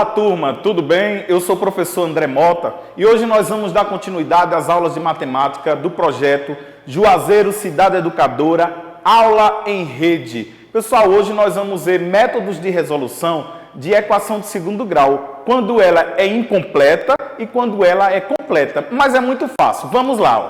Olá turma, tudo bem? Eu sou o professor André Mota e hoje nós vamos dar continuidade às aulas de matemática do projeto Juazeiro Cidade Educadora, aula em rede. Pessoal, hoje nós vamos ver métodos de resolução de equação de segundo grau, quando ela é incompleta e quando ela é completa, mas é muito fácil. Vamos lá. Ó.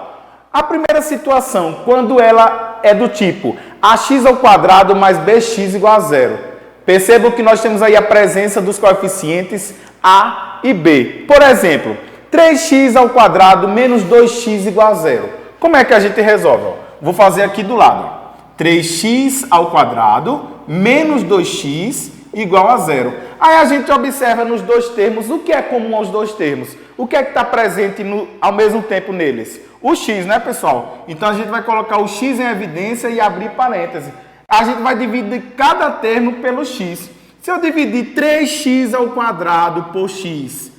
A primeira situação, quando ela é do tipo ax² mais bx igual a zero. Percebam que nós temos aí a presença dos coeficientes a e b. Por exemplo, 3x² menos 2x igual a zero. Como é que a gente resolve? Ó, vou fazer aqui do lado. 3x² menos 2x igual a zero. Aí a gente observa nos dois termos o que é comum aos dois termos. O que é que está presente ao mesmo tempo neles? O x, né, pessoal? Então a gente vai colocar o x em evidência e abrir parêntese. A gente vai dividir cada termo pelo x. Se eu dividir 3x² por x,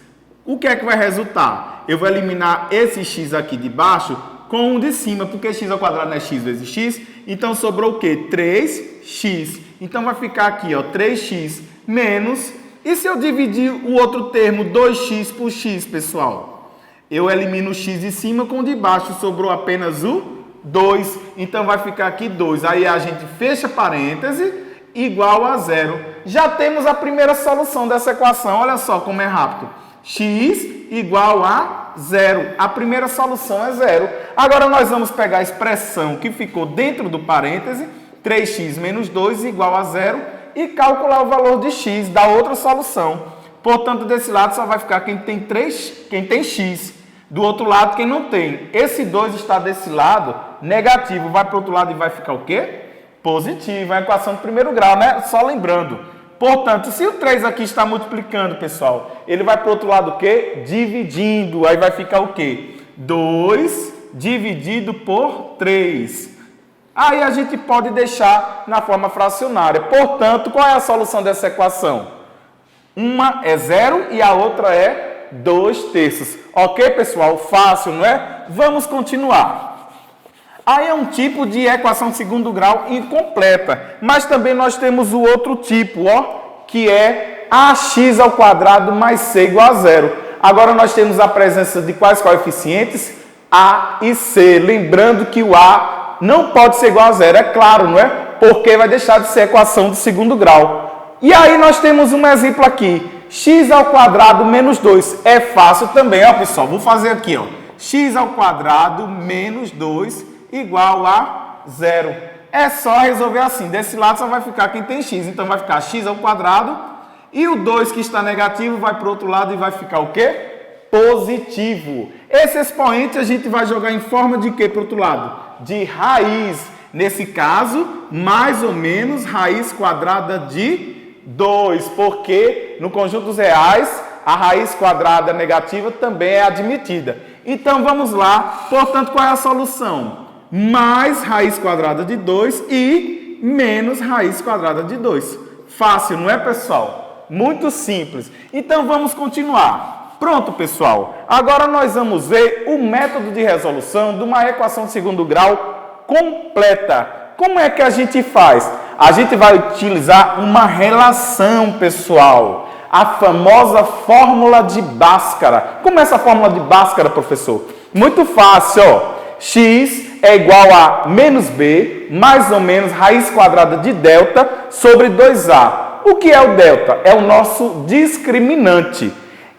o que é que vai resultar? Eu vou eliminar esse x aqui de baixo com o de cima, porque x² não é x vezes x. Então sobrou o quê? 3x. Então vai ficar aqui, ó, 3x menos. E se eu dividir o outro termo, 2x por x, pessoal? Eu elimino o x de cima com o de baixo, sobrou apenas o 2, então vai ficar aqui 2. Aí a gente fecha parêntese, igual a zero. Já temos a primeira solução dessa equação, olha só como é rápido. X igual a zero. A primeira solução é zero. Agora nós vamos pegar a expressão que ficou dentro do parêntese, 3x menos 2 igual a zero, e calcular o valor de x da outra solução. Portanto, desse lado só vai ficar quem tem x. Do outro lado, quem não tem. Esse 2 está desse lado, negativo. Vai para o outro lado e vai ficar o quê? Positivo. É a equação de primeiro grau, né? Só lembrando. Portanto, se o 3 aqui está multiplicando, pessoal, ele vai para o outro lado o quê? Dividindo. Aí vai ficar o quê? 2 dividido por 3. Aí a gente pode deixar na forma fracionária. Portanto, qual é a solução dessa equação? Uma é 0 e a outra é 2/3. Ok, pessoal? Fácil, não é? Vamos continuar. Aí é um tipo de equação de segundo grau incompleta. Mas também nós temos o outro tipo, ó, que é ax² mais c igual a zero. Agora nós temos a presença de quais coeficientes? A e c. Lembrando que o a não pode ser igual a zero, é claro, não é? Porque vai deixar de ser equação de segundo grau. E aí nós temos um exemplo aqui. X² menos 2. É fácil também, ó, pessoal. Vou fazer aqui, ó. X² menos 2 igual a zero. É só resolver assim. Desse lado só vai ficar quem tem x. Então vai ficar x² e o 2 que está negativo vai para o outro lado e vai ficar o quê? Positivo. Esse expoente a gente vai jogar em forma de quê para o outro lado? De raiz. Nesse caso, mais ou menos raiz quadrada de 2, porque no conjunto dos reais a raiz quadrada negativa também é admitida. Então vamos lá, portanto qual é a solução? Mais raiz quadrada de 2 e menos raiz quadrada de 2. Fácil, não é, pessoal? Muito simples. Então vamos continuar. Pronto, pessoal. Agora nós vamos ver o método de resolução de uma equação de segundo grau completa. Como é que a gente faz? A gente vai utilizar uma relação, pessoal. A famosa fórmula de Bhaskara. Como é essa fórmula de Bhaskara, professor? Muito fácil, ó. X é igual a menos b, mais ou menos raiz quadrada de delta sobre 2a. O que é o delta? É o nosso discriminante.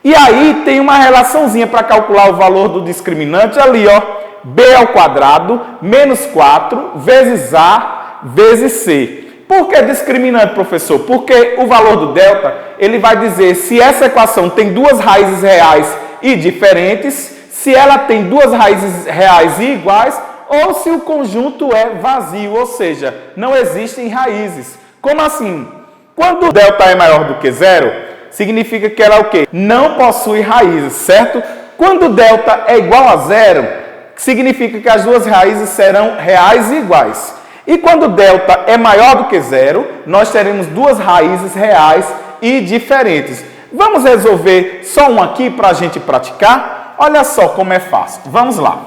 E aí tem uma relaçãozinha para calcular o valor do discriminante ali, ó. b² menos 4 vezes a vezes c. Por que discriminante, professor? Porque o valor do delta, ele vai dizer se essa equação tem duas raízes reais e diferentes, se ela tem duas raízes reais e iguais, ou se o conjunto é vazio, ou seja, não existem raízes. Como assim? Quando o delta é maior do que zero, significa que ela é o quê? Não possui raízes, certo? Quando o delta é igual a zero, significa que as duas raízes serão reais e iguais. E quando delta é maior do que zero, nós teremos duas raízes reais e diferentes. Vamos resolver só um aqui para a gente praticar? Olha só como é fácil. Vamos lá.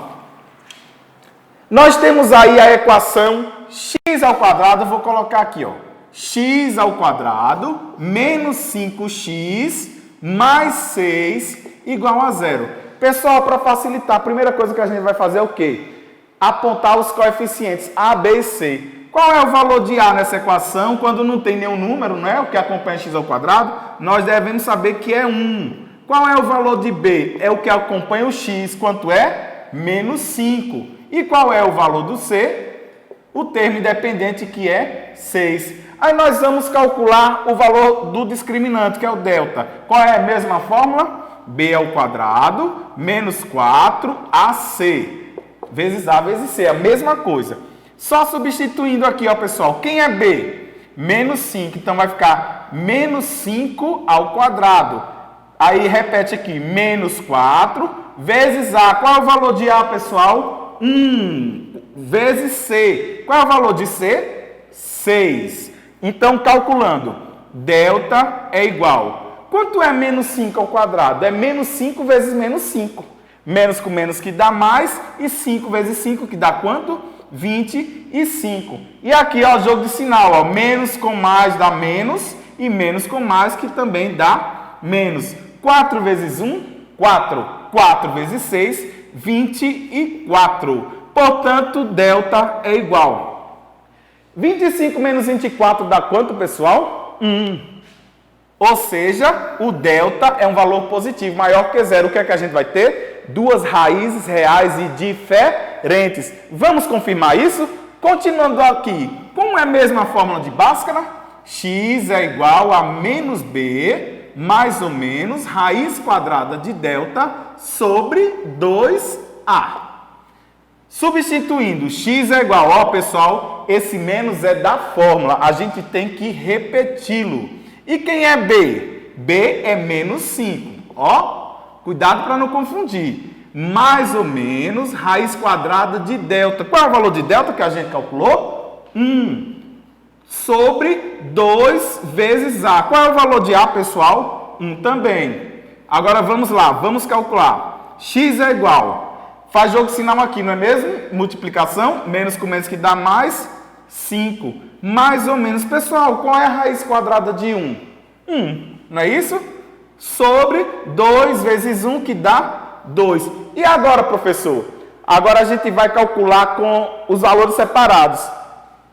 Nós temos aí a equação x², vou colocar aqui, ó. X² menos 5x mais 6 igual a 0. Pessoal, para facilitar, a primeira coisa que a gente vai fazer é o quê? Apontar os coeficientes A, B e C. Qual é o valor de A nessa equação quando não tem nenhum número, né? O que acompanha x ao quadrado? Nós devemos saber que é 1. Qual é o valor de B? É o que acompanha o x. Quanto é? Menos 5. E qual é o valor do C? O termo independente, que é 6. Aí nós vamos calcular o valor do discriminante, que é o delta. Qual é a mesma fórmula? B ao quadrado menos 4AC vezes A vezes C. A mesma coisa. Só substituindo aqui, ó, pessoal. Quem é B? Menos 5. Então vai ficar menos 5 ao quadrado. Aí repete aqui. Menos 4 vezes A. Qual é o valor de A, pessoal? 1 vezes C. Qual é o valor de C? 6. Então, calculando, delta é igual. Quanto é menos 5 ao quadrado? É menos 5 vezes menos 5. Menos com menos que dá mais, e 5 vezes 5 que dá quanto? 25. E aqui, ó, jogo de sinal, ó, menos com mais dá menos, e menos com mais que também dá menos. 4 vezes 1, 4. 4 vezes 6, 24. Portanto, delta é igual. 25 menos 24 dá quanto, pessoal? 1. Ou seja, o delta é um valor positivo, maior que zero. O que é que a gente vai ter? Duas raízes reais e diferentes. Vamos confirmar isso? Continuando aqui, como é a mesma fórmula de Bhaskara? X é igual a menos B, mais ou menos, raiz quadrada de delta sobre 2A. Substituindo, x é igual, ó pessoal, esse menos é da fórmula, a gente tem que repeti-lo. E quem é B? B é menos 5, ó, cuidado para não confundir. Mais ou menos, raiz quadrada de delta. Qual é o valor de delta que a gente calculou? 1 sobre 2 vezes A. Qual é o valor de A, pessoal? 1 também. Agora vamos lá, vamos calcular. X é igual... Faz jogo de sinal aqui, não é mesmo? Multiplicação, menos com menos que dá mais, 5. Mais ou menos. Pessoal, qual é a raiz quadrada de 1? 1, não é isso? Sobre 2 vezes 1, que dá 2. E agora, professor? Agora a gente vai calcular com os valores separados.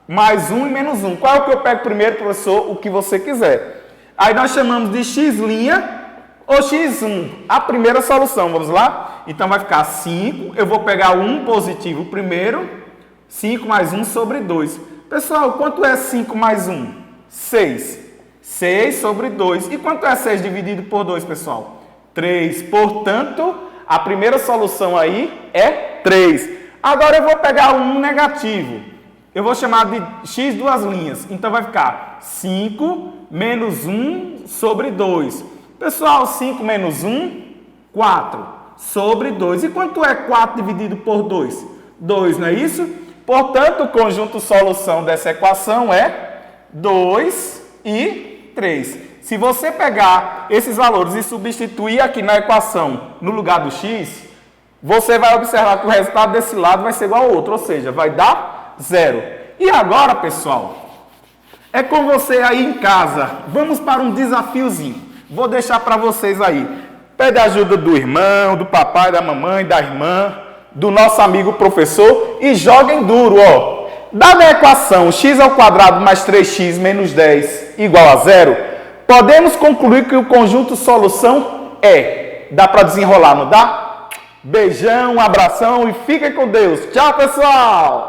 Mais 1 e menos 1. Qual é o que eu pego primeiro, professor? O que você quiser. Aí nós chamamos de x' ou x1, a primeira solução, vamos lá? Então vai ficar 5, eu vou pegar o 1 positivo primeiro, 5 mais 1 sobre 2. Pessoal, quanto é 5 mais 1? 6. 6 sobre 2. E quanto é 6 dividido por 2, pessoal? 3. Portanto, a primeira solução aí é 3. Agora eu vou pegar o 1 negativo. Eu vou chamar de x duas linhas. Então vai ficar 5 menos 1 sobre 2. Pessoal, 5 menos 1, 4 sobre 2. E quanto é 4 dividido por 2? 2, não é isso? Portanto, o conjunto solução dessa equação é 2 e 3. Se você pegar esses valores e substituir aqui na equação no lugar do x, você vai observar que o resultado desse lado vai ser igual ao outro, ou seja, vai dar 0. E agora, pessoal, é com você aí em casa. Vamos para um desafiozinho. Vou deixar para vocês aí. Pede ajuda do irmão, do papai, da mamãe, da irmã, do nosso amigo professor e joguem duro, ó. Dada a equação x ao quadrado mais 3x menos 10 igual a 0, podemos concluir que o conjunto solução é. Dá para desenrolar, não dá? Beijão, um abração e fiquem com Deus. Tchau, pessoal!